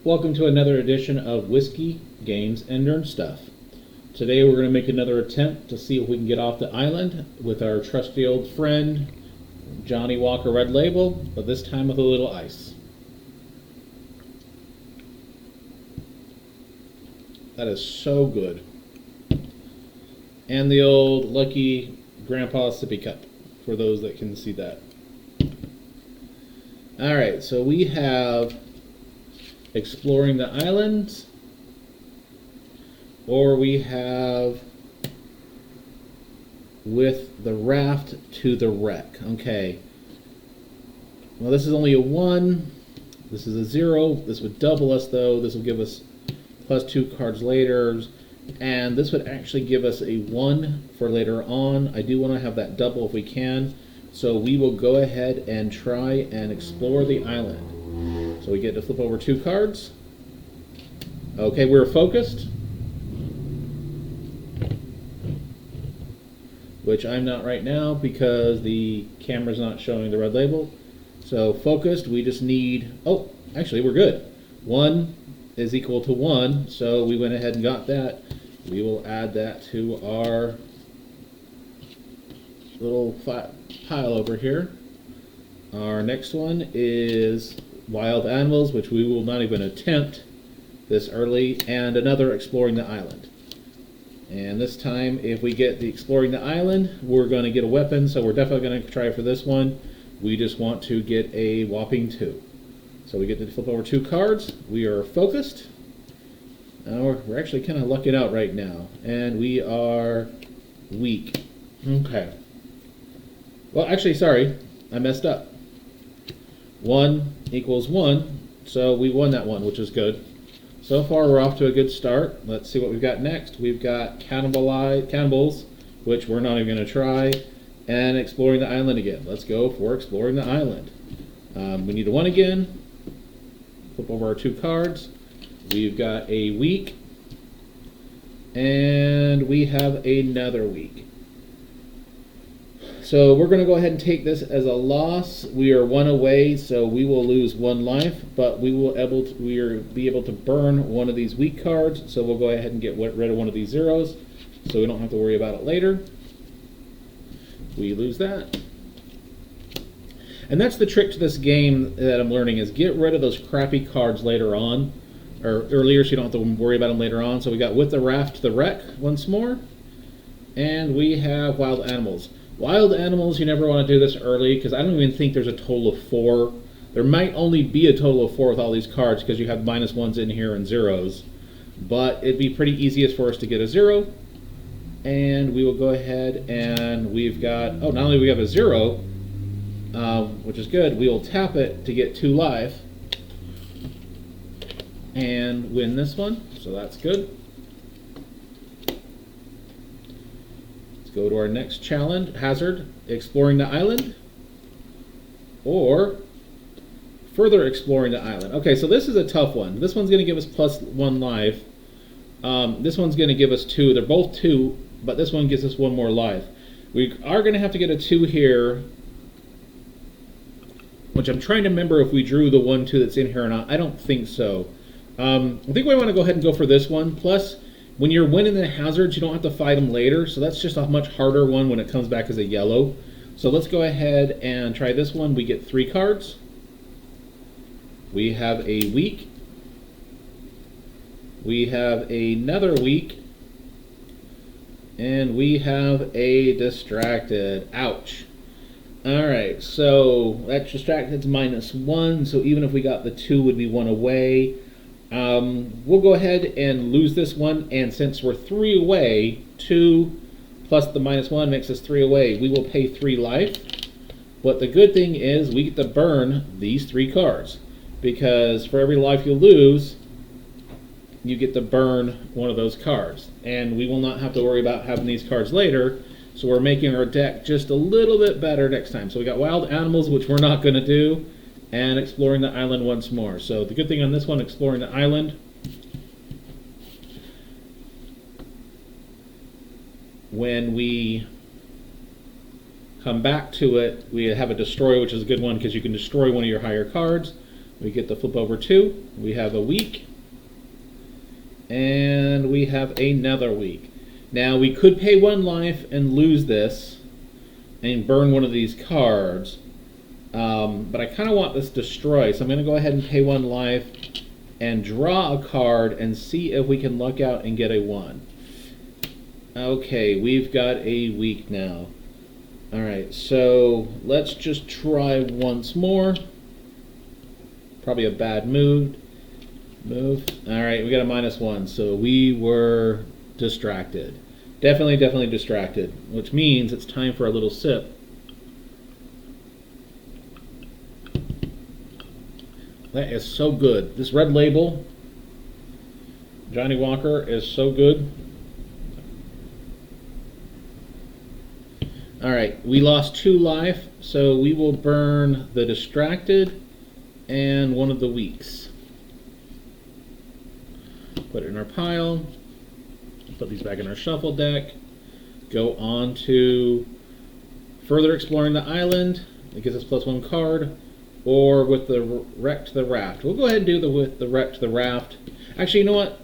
Welcome to another edition of Whiskey, Games, and Nerd Stuff. Today we're going to make another attempt to see if we can get off the island with our trusty old friend, Johnnie Walker Red Label, but this time with a little ice. That is so good. And the old Lucky Grandpa sippy cup, for those that can see that. Alright, so we have Exploring the Islands, or we have With the Raft to the Wreck. Okay. Well, this is only a 1. This is a 0. This would double us, though. This will give us plus 2 cards later. And this would actually give us a 1 for later on. I do want to have that double if we can. So we will go ahead and try and explore the island. So we get to flip over 2 cards. Okay, we're focused. Which I'm not right now because the camera's not showing the red label. So focused, we just need, oh, actually we're good. 1 is equal to 1, so we went ahead and got that. We will add that to our little pile over here. Our next one is Wild Animals, which we will not even attempt this early, and another Exploring the Island. And this time, if we get the Exploring the Island, we're going to get a weapon, so we're definitely going to try for this one. We just want to get a whopping 2. So we get to flip over 2 cards. We are focused. We're actually kind of lucking out right now. And we are weak. Okay. Well, actually, sorry. I messed up. 1 equals 1. So we won that one, which is good. So far, we're off to a good start. Let's see what we've got next. We've got Cannibals, which we're not even going to try, and Exploring the Island again. Let's go for Exploring the Island. We need a 1 again. Flip over our 2 cards. We've got a week, and we have another week. So we're going to go ahead and take this as a loss. We are 1 away, so we will lose 1 life, but we will be able to burn one of these weak cards. So we'll go ahead and get rid of one of these zeros, so we don't have to worry about it later. We lose that. And that's the trick to this game that I'm learning, is get rid of those crappy cards later on, or earlier, so you don't have to worry about them later on. So we got With the Raft to the Wreck once more, and we have Wild Animals. Wild Animals, you never want to do this early, because I don't even think there's a total of 4. There might only be a total of 4 with all these cards, because you have -1s in here and zeros. But it'd be pretty easiest for us to get a 0. And we will go ahead and we've got, oh, not only do we have a 0, which is good, we will tap it to get 2 life. And win this one, so that's good. Go to our next challenge, Hazard, Exploring the Island, or Further Exploring the Island. Okay, so this is a tough one. This one's going to give us plus 1 life. This one's going to give us 2. They're both 2, but this one gives us 1 more life. We are going to have to get a 2 here, which I'm trying to remember if we drew the 1, 2 that's in here or not. I don't think so. I think we want to go ahead and go for this one. Plus, when you're winning the hazards, you don't have to fight them later, so that's just a much harder one when it comes back as a yellow. So let's go ahead and try this one. We get 3 cards. We have a week. We have another week. And we have a distracted. Ouch. Alright, so that distracted's -1, so even if we got the 2, would be 1 away. We'll go ahead and lose this one, and since we're 3 away, 2 plus the -1 makes us 3 away. We will pay 3 life, but the good thing is we get to burn these 3 cards, because for every life you lose, you get to burn one of those cards, and we will not have to worry about having these cards later, so we're making our deck just a little bit better next time. So we got Wild Animals, which we're not going to do, and Exploring the Island once more. So the good thing on this one, Exploring the Island, when we come back to it, we have a destroy, which is a good one because you can destroy one of your higher cards. We get the flip over 2. We have a week. And we have another week. Now we could pay 1 life and lose this and burn one of these cards. But I kind of want this destroyed, so I'm going to go ahead and pay 1 life and draw a card and see if we can luck out and get a 1. Okay, we've got a week now. Alright, so let's just try once more. Probably a bad move. Alright, we got a -1, so we were distracted. Definitely distracted, which means it's time for a little sip. That is so good. This red label, Johnnie Walker, is so good. Alright, we lost 2 life, so we will burn the distracted and one of the weeks. Put it in our pile. Put these back in our shuffle deck. Go on to further exploring the island. It gives us +1 card. Or with the wreck to the raft. We'll go ahead and do with the wreck to the raft. Actually, you know what?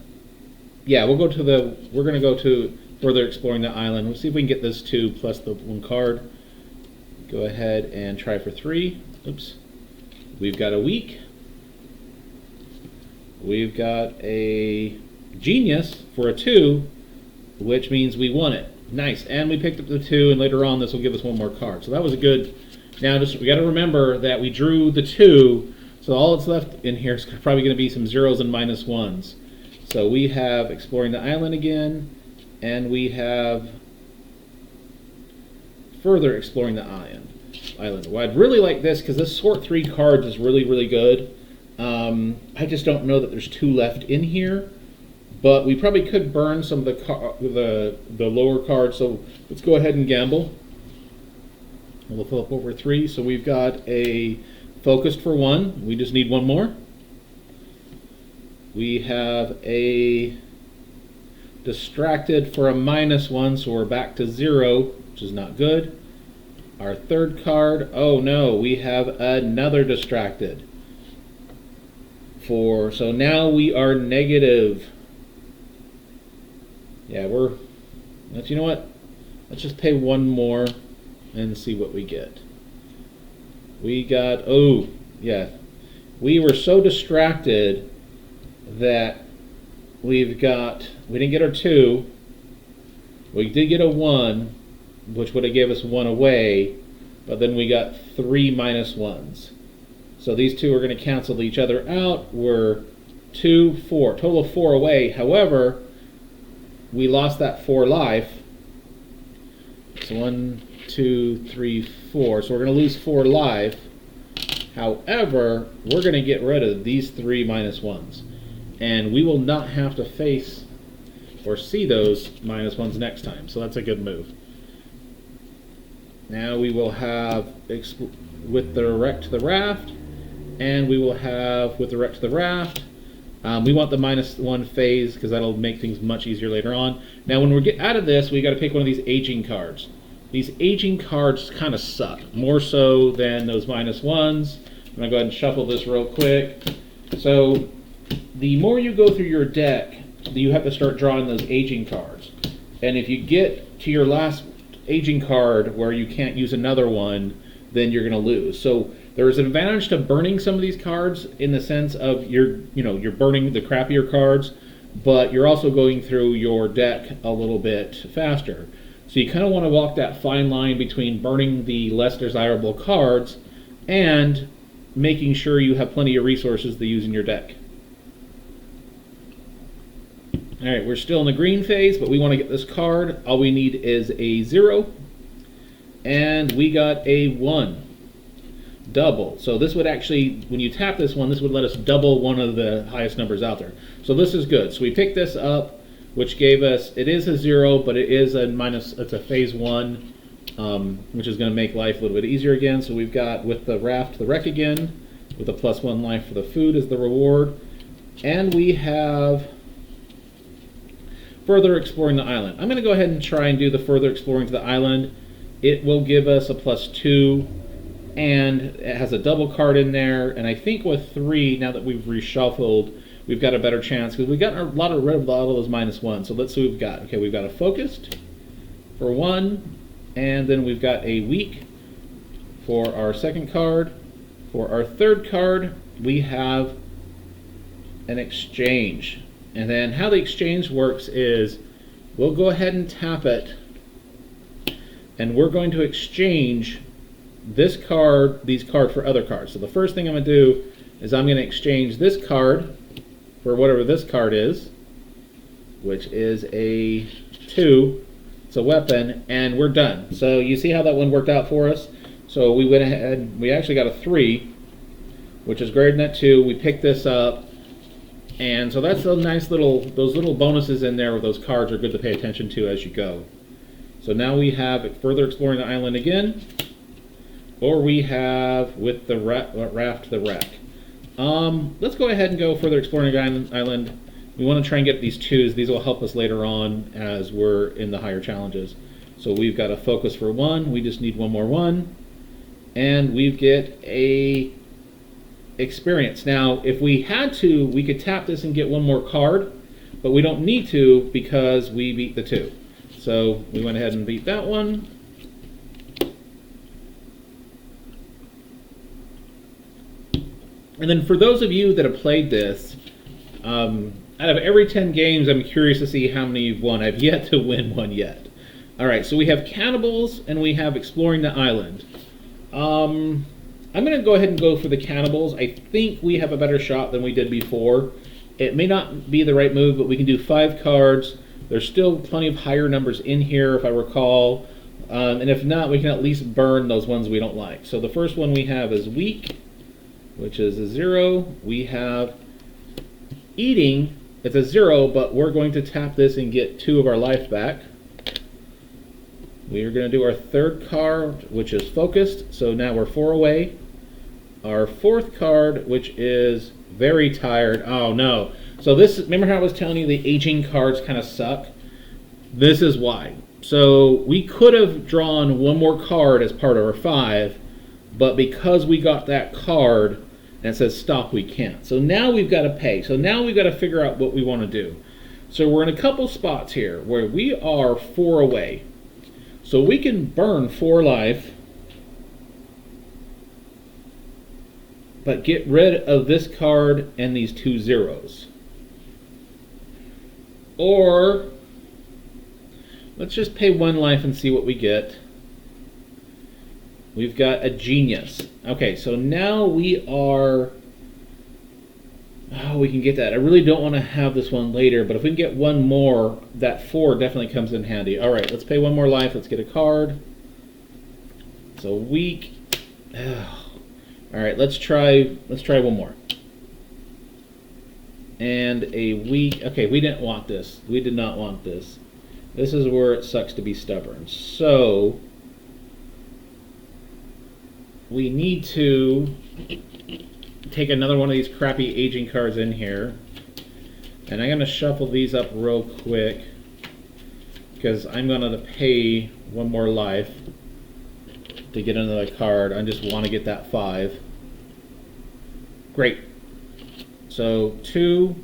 Yeah, we're going to go to further exploring the island. We'll see if we can get this 2 plus the 1 card. Go ahead and try for 3. Oops. We've got a week. We've got a genius for a 2, which means we won it. Nice. And we picked up the 2, and later on this will give us 1 more card. So that was a good. Now we got to remember that we drew the 2, so all that's left in here is probably going to be some 0s and -1s. So we have exploring the island again, and we have further exploring the island. Well, I'd really like this because this sort 3 cards is really good. I just don't know that there's 2 left in here, but we probably could burn some of the lower cards. So let's go ahead and gamble. We'll flip over 3. So we've got a focused for 1. We just need 1 more. We have a distracted for a -1, so we're back to 0, which is not good. Our 3rd card, oh no, we have another distracted. So now we are negative. Yeah, you know what? Let's just pay 1 more and see what we get. We got, oh, yeah. We were so distracted that we didn't get our 2. We did get a 1, which would have gave us 1 away, but then we got 3 -1s. So these 2 are going to cancel each other out. We're 2, 4, total of 4 away. However, we lost that 4 life. So 1, 2, 3, 4. So we're going to lose 4 life. However, we're going to get rid of these 3 -1s. And we will not have to face or see those -1s next time. So that's a good move. Now we will have with the wreck to the raft, and we will have with the wreck to the raft. We want the -1 phase because that'll make things much easier later on. Now when we get out of this, we got to pick one of these aging cards. These aging cards kind of suck, more so than those -1s. I'm going to go ahead and shuffle this real quick. So the more you go through your deck, you have to start drawing those aging cards. And if you get to your last aging card where you can't use another one, then you're going to lose. So there's an advantage to burning some of these cards in the sense of you're burning the crappier cards, but you're also going through your deck a little bit faster. So you kind of want to walk that fine line between burning the less desirable cards and making sure you have plenty of resources to use in your deck. Alright, we're still in the green phase, but we want to get this card. All we need is a 0, and we got a 1. Double. So this would actually, when you tap this one, this would let us double one of the highest numbers out there. So this is good. So we picked this up, which gave us, it is a 0, but it is it's a phase 1, which is going to make life a little bit easier again. So we've got with the raft, the wreck again, with a +1 life for the food as the reward. And we have further exploring the island. I'm going to go ahead and try and do the further exploring to the island. It will give us a +2 and it has a double card in there, and I think with 3, now that we've reshuffled, we've got a better chance, because we've gotten a lot of rid of all of those -1. So let's see what we've got. Okay, we've got a focused for 1, and then we've got a weak for our second card. For our third card, we have an exchange. And then how the exchange works is we'll go ahead and tap it, and we're going to exchange these cards for other cards. So the first thing I'm going to do is I'm going to exchange this card for whatever this card is, which is a 2. It's a weapon, and we're done. So you see how that one worked out for us? So we went ahead, we actually got a 3, which is greater than that 2. We picked this up, and so that's a nice those little bonuses in there with those cards are good to pay attention to as you go. So now we have further exploring the island again, or we have with the raft the wreck. Let's go ahead and go further exploring the island. We want to try and get these 2s. These will help us later on as we're in the higher challenges. So we've got a focus for 1. We just need one more 1. And we get a experience. Now, if we had to, we could tap this and get one more card, but we don't need to because we beat the 2. So we went ahead and beat that one. And then for those of you that have played this, out of every 10 games, I'm curious to see how many you've won. I've yet to win one yet. All right, so we have cannibals and we have exploring the island. I'm going to go ahead and go for the cannibals. I think we have a better shot than we did before. It may not be the right move, but we can do 5 cards. There's still plenty of higher numbers in here, if I recall. And if not, we can at least burn those ones we don't like. So the first one we have is weak, which is a 0. We have eating. It's a 0, but we're going to tap this and get 2 of our life back. We are going to do our third card, which is focused. So now we're 4 away. Our fourth card, which is very tired. Oh no. So this, remember how I was telling you the aging cards kind of suck? This is why. So we could have drawn one more card as part of our 5, but because we got that card and it says stop, we can't. So now we've got to pay. So now we've got to figure out what we want to do. So we're in a couple spots here where we are 4 away. So we can burn 4 life, but get rid of this card and these 2 zeros. Or let's just pay 1 life and see what we get. We've got a genius. Okay, so now we are... Oh, we can get that. I really don't want to have this one later, but if we can get 1 more, that 4 definitely comes in handy. All right, let's pay 1 more life. Let's get a card. So weak. All right, let's try 1 more. And a weak. Okay, we didn't want this. We did not want this. This is where it sucks to be stubborn. So we need to take another one of these crappy aging cards in here, and I'm going to shuffle these up real quick because I'm going to pay 1 more life to get another card. I just want to get that 5. Great. So 2.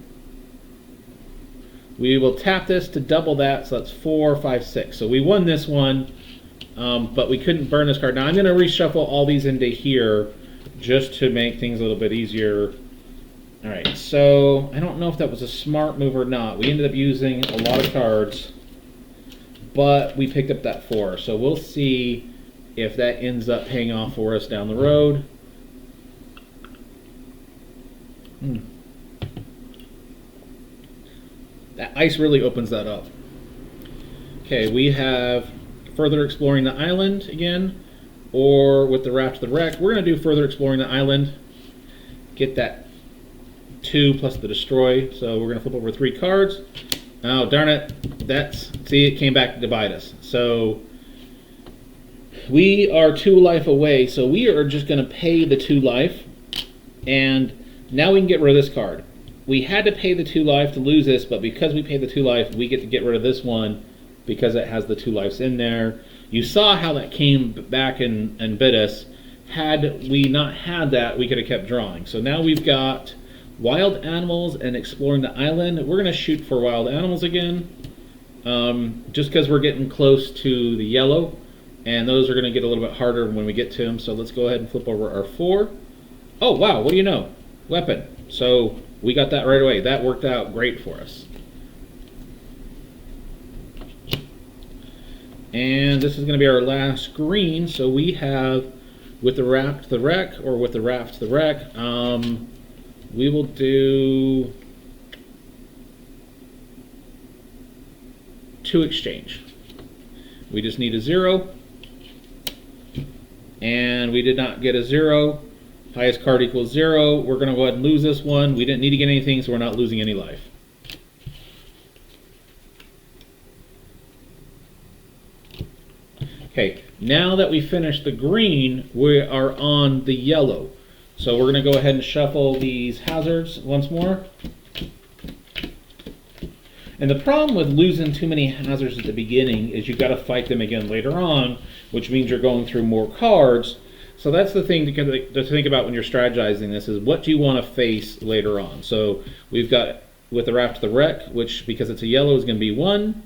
We will tap this to double that, so that's 4, 5, 6. So we won this one, but we couldn't burn this card. Now I'm going to reshuffle all these into here just to make things a little bit easier. All right, so I don't know if that was a smart move or not. We ended up using a lot of cards, but we picked up that 4. So we'll see if that ends up paying off for us down the road. That ice really opens that up. Okay, we have further exploring the island again, or with the raft to the wreck. We're going to do further exploring the island. Get that 2 plus the destroy. So we're going to flip over 3 cards. Oh, darn it. See, it came back to bite us. So we are 2 life away. So we are just going to pay the 2 life. And now we can get rid of this card. We had to pay the 2 life to lose this, but because we paid the 2 life, we get to get rid of this one because it has the 2 lives in there. You saw how that came back and bit us Had we not had that, we could have kept drawing. So now we've got wild animals and exploring the island. We're going to shoot for wild animals again, just because we're getting close to the yellow, and those are going to get a little bit harder when we get to them. So let's go ahead and flip over our 4. Oh wow, what do you know? Weapon. So we got that right away. That worked out great for us. And this is going to be our last green. So we have with the raft to the wreck, or with the raft to the wreck. We will do 2 exchange. We just need a 0. And we did not get a 0. Highest card equals 0. We're going to go ahead and lose this one. We didn't need to get anything, so we're not losing any life. Okay, now that we finished the green, we are on the yellow. So we're going to go ahead and shuffle these hazards once more. And the problem with losing too many hazards at the beginning is you've got to fight them again later on, which means you're going through more cards. So that's the thing to think about when you're strategizing this, is what do you want to face later on. So we've got with the raft to the wreck, which because it's a yellow is going to be 1.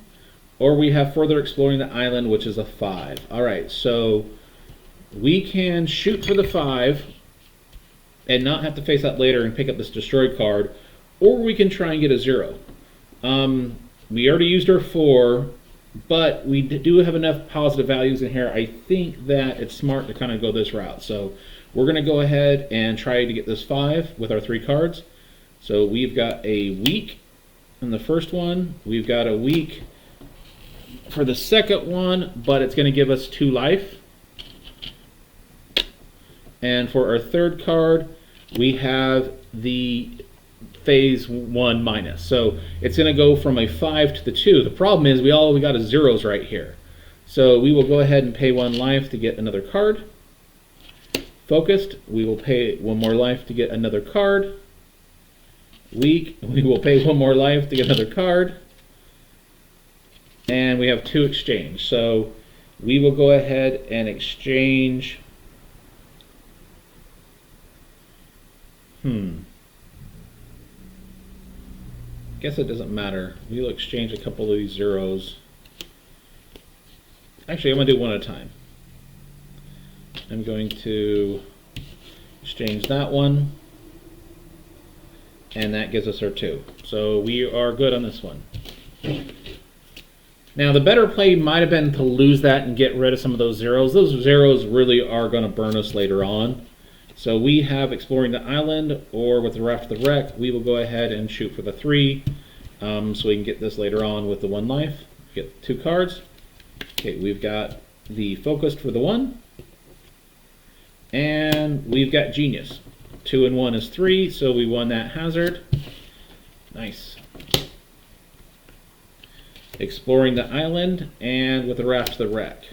Or we have further exploring the island, which is a 5. All right, so we can shoot for the 5 and not have to face that later and pick up this destroyed card, or we can try and get a 0. We already used our 4, but we do have enough positive values in here. I think that it's smart to kind of go this route. So we're going to go ahead and try to get this 5 with our 3 cards. So we've got a weak in the first one. We've got a weak for the second one, but it's going to give us 2 life. And for our third card, we have the phase 1 minus. So it's going to go from a 5 to the 2. The problem is we got a 0s right here. So we will go ahead and pay 1 life to get another card. Focused, we will pay 1 more life to get another card. Weak, we will pay 1 more life to get another card. And we have 2 exchange. So we will go ahead and exchange. Guess it doesn't matter. We'll exchange a couple of these 0s. Actually, I'm going to do one at a time. I'm going to exchange that one. And that gives us our 2. So we are good on this one. Now the better play might have been to lose that and get rid of some of those 0s. Those 0s really are going to burn us later on. So we have exploring the island, or with the raft to the wreck, we will go ahead and shoot for the 3. So we can get this later on with the 1 life. Get 2 cards. Okay, we've got the focused for the 1. And we've got genius. 2 and 1 is 3, so we won that hazard. Nice. Exploring the island, and with the raft to the wreck.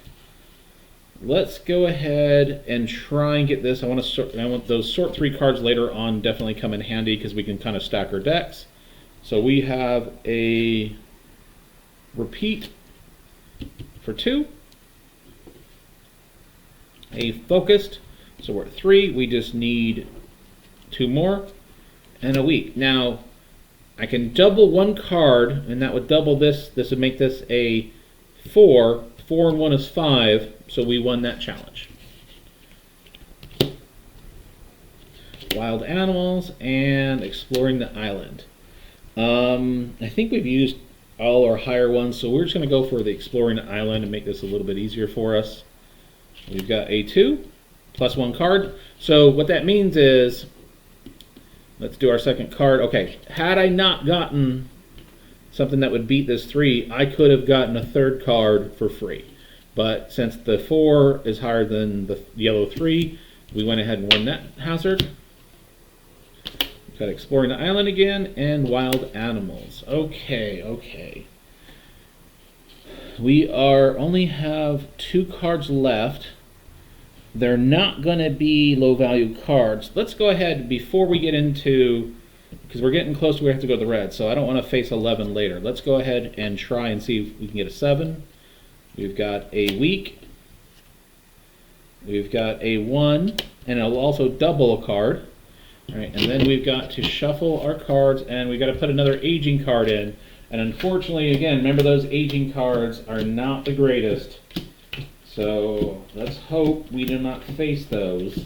Let's go ahead and try and get this. I want those sort 3 cards later on definitely come in handy because we can kind of stack our decks. So we have a repeat for 2. A focused, so we're at 3. We just need 2 more, and a weak. Now I can double 1 card, and that would double this. This would make this a 4. 4 and 1 is 5, so we won that challenge. Wild animals and exploring the island. I think we've used all our higher ones, so we're just going to go for the exploring the island and make this a little bit easier for us. We've got a 2 plus 1 card. So what that means is, let's do our second card. Okay, had I not gotten something that would beat this 3, I could have gotten a 3rd card for free. But since the 4 is higher than the yellow 3, we went ahead and won that hazard. We've got exploring the island again, and wild animals. Okay. We only have 2 cards left. They're not going to be low value cards. Let's go ahead before we get into, because we're getting close, we have to go to the red, so I don't want to face 11 later. Let's go ahead and try and see if we can get a 7. We've got a weak, We've got a 1, and it'll also double a card. All right, and then we've got to shuffle our cards, and we've got to put another aging card in. And unfortunately, again, remember those aging cards are not the greatest. So let's hope we do not face those.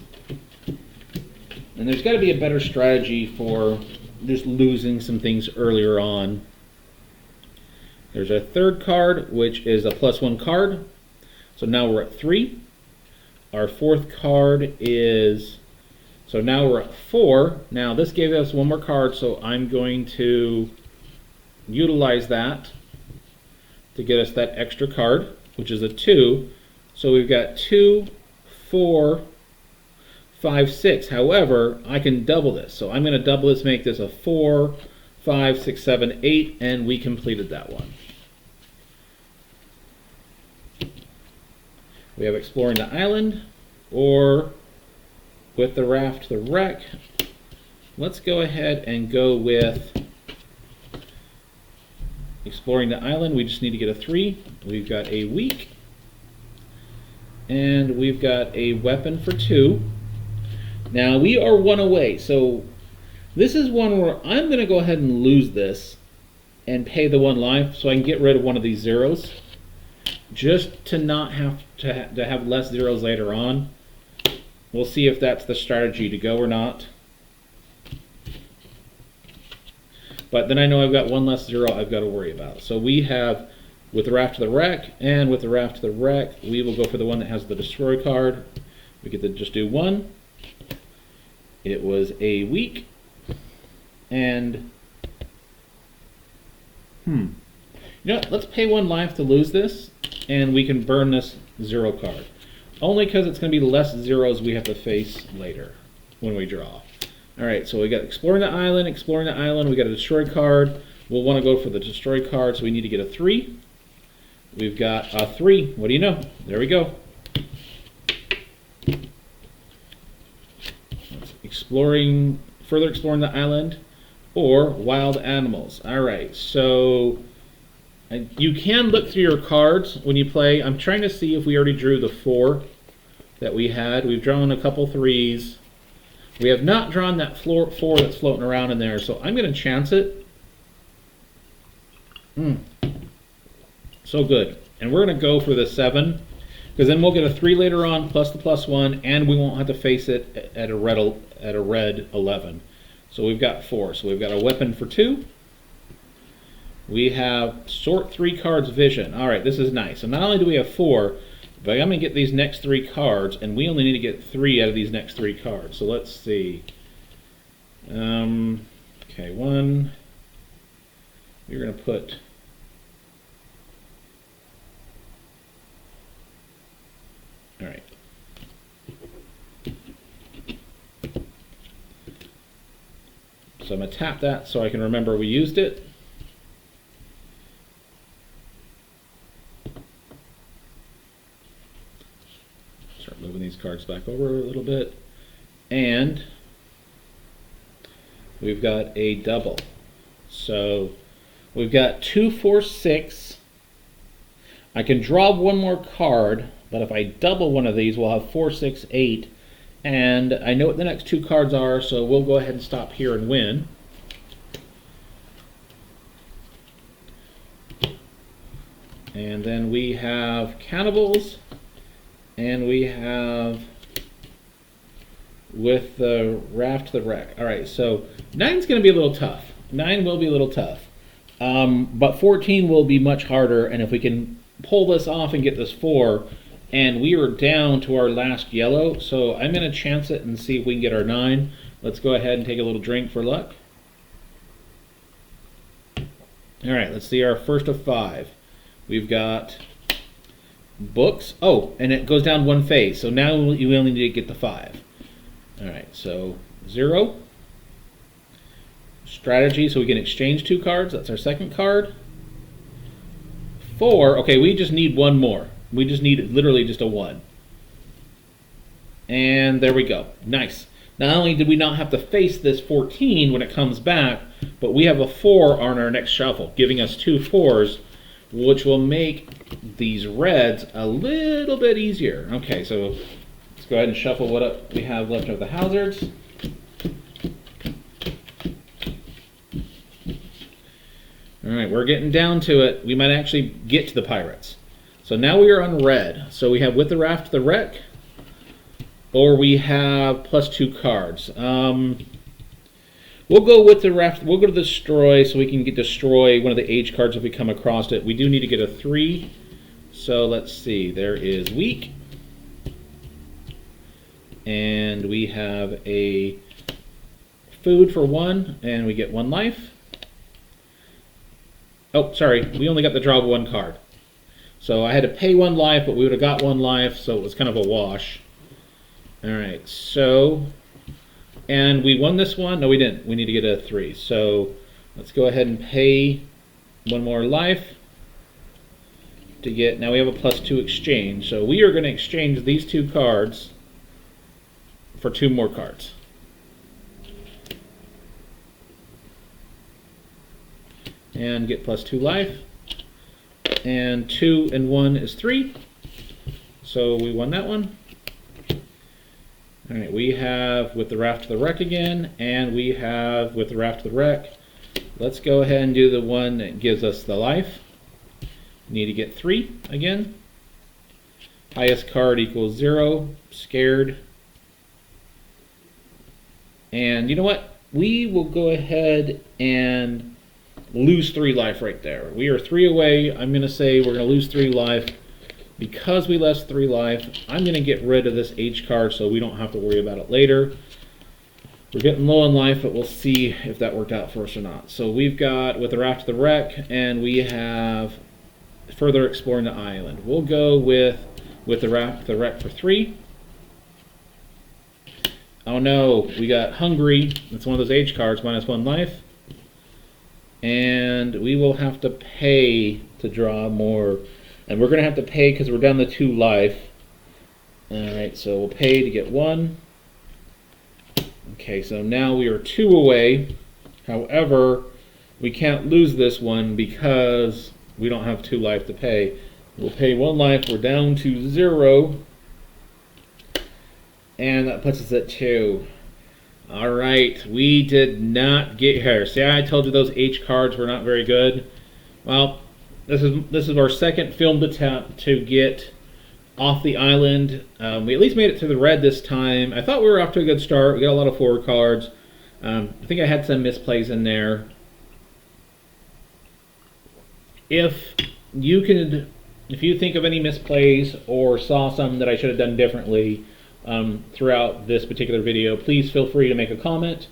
And there's got to be a better strategy for just losing some things earlier on. There's our third card, which is a +1 card. So now we're at 3. Our fourth card is, so now we're at 4. Now this gave us one more card, so I'm going to utilize that to get us that extra card, which is a 2. So we've got 2, 4, 5, 6. However, I can double this. So I'm going to double this, make this a 4, 5, 6, 7, 8, and we completed that one. We have Exploring the Island, or with the Raft the Wreck. Let's go ahead and go with Exploring the Island. We just need to get a 3. We've got a week, and we've got a weapon for 2. Now we are 1 away, so this is one where I'm going to go ahead and lose this and pay the 1 life so I can get rid of one of these zeros, just to not have to have less zeros later on. We'll see if that's the strategy to go or not. But then I know I've got 1 less zero I've got to worry about. So we have, with the Raft to the Wreck, and with the Raft to the Wreck, we will go for the one that has the Destroy card. We get to just do 1. It was a week. And, you know what? Let's pay 1 life to lose this, and we can burn this 0 card. Only because it's going to be less zeros we have to face later when we draw. Alright, so we got Exploring the Island, we got a Destroy card. We'll want to go for the Destroy card, so we need to get a 3. We've got a 3. What do you know? There we go. Further exploring the island, or wild animals. Alright, so you can look through your cards when you play. I'm trying to see if we already drew the 4 that we had. We've drawn a couple 3s. We have not drawn that 4 that's floating around in there, so I'm going to chance it. So good. And we're going to go for the 7, because then we'll get a 3 later on, plus the +1, and we won't have to face it at a red 11. So we've got 4. So we've got a weapon for 2. We have sort 3 cards vision. Alright, this is nice. So not only do we have 4, but I'm going to get these next 3 cards, and we only need to get 3 out of these next 3 cards. So let's see. Okay, 1. We're going to put... Alright. So I'm going to tap that so I can remember we used it. Start moving these cards back over a little bit. And we've got a double. So we've got 2, 4, 6. I can draw 1 more card, but if I double one of these, we'll have 4, 6, 8. And I know what the next 2 cards are, so we'll go ahead and stop here and win. And then we have Cannibals, and we have with the Raft the Wreck. Alright, so 9's going to be a little tough. 9 will be a little tough. But 14 will be much harder, and if we can pull this off and get this 4, and we are down to our last yellow, so I'm going to chance it and see if we can get our 9. Let's go ahead and take a little drink for luck. Alright, let's see our first of 5. We've got books. Oh, and it goes down 1 phase, so now you only need to get the 5. Alright, so 0. Strategy, so we can exchange 2 cards. That's our second card. 4. Okay, we just need 1 more. We just need literally just a 1. And there we go. Nice. Not only did we not have to face this 14 when it comes back, but we have a 4 on our next shuffle, giving us 2 4s, which will make these reds a little bit easier. Okay, so Let's go ahead and shuffle what we have left of the hazards. Alright, we're getting down to it. We might actually get to the pirates. So now we are on red. So we have with the raft the wreck, or we have +2 cards. We'll go with the raft. We'll go to destroy so we can destroy one of the age cards if we come across it. We do need to get a 3. So let's see. There is weak. And we have a food for 1, and we get 1 life. Oh, sorry, we only got the draw of 1 card. So I had to pay 1 life, but we would have got 1 life, so it was kind of a wash. Alright, so, and we won this one. No, we didn't. We need to get a 3. So let's go ahead and pay 1 more life to get, now we have a +2 exchange. So we are going to exchange these 2 cards for 2 more cards. And get +2 life. And 2 and 1 is 3. So we won that one. Alright, we have with the raft to the wreck again, and we have with the raft to the wreck. Let's go ahead and do the one that gives us the life. Need to get 3 again. Highest card equals 0. Scared. And you know what? We will go ahead and lose 3 life right there. We are 3 away. I'm going to say we're going to lose 3 life. Because we lost 3 life, I'm going to get rid of this H card so we don't have to worry about it later. We're getting low on life, but we'll see if that worked out for us or not. So we've got with the raft to the wreck, and we have further exploring the island. We'll go with the raft to the wreck for 3. Oh no, we got hungry. It's one of those H cards, -1 life. And we will have to pay to draw more. And we're going to have to pay because we're down to 2 life. Alright, so we'll pay to get 1. Okay, so now we are 2 away. However, we can't lose this one because we don't have 2 life to pay. We'll pay 1 life. We're down to 0. And that puts us at 2. Alright, we did not get here. See, I told you those H cards were not very good. Well, this is our second filmed attempt to get off the island. We at least made it to the red this time. I thought we were off to a good start. We got a lot of forward cards. I think I had some misplays in there. If you think of any misplays or saw something that I should have done differently throughout this particular video, please feel free to make a comment.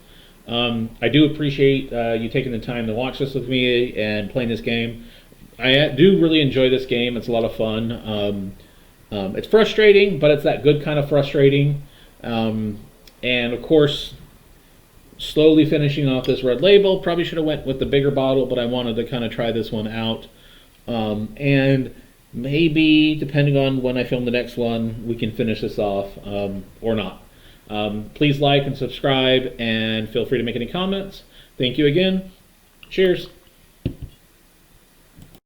I do appreciate you taking the time to watch this with me and playing this game. I do really enjoy this game. It's a lot of fun. It's frustrating, but it's that good kind of frustrating. And of course, slowly finishing off this red label. Probably should have went with the bigger bottle, but I wanted to kind of try this one out. And maybe, depending on when I film the next one, we can finish this off or not. Please like and subscribe, and feel free to make any comments. Thank you again. Cheers.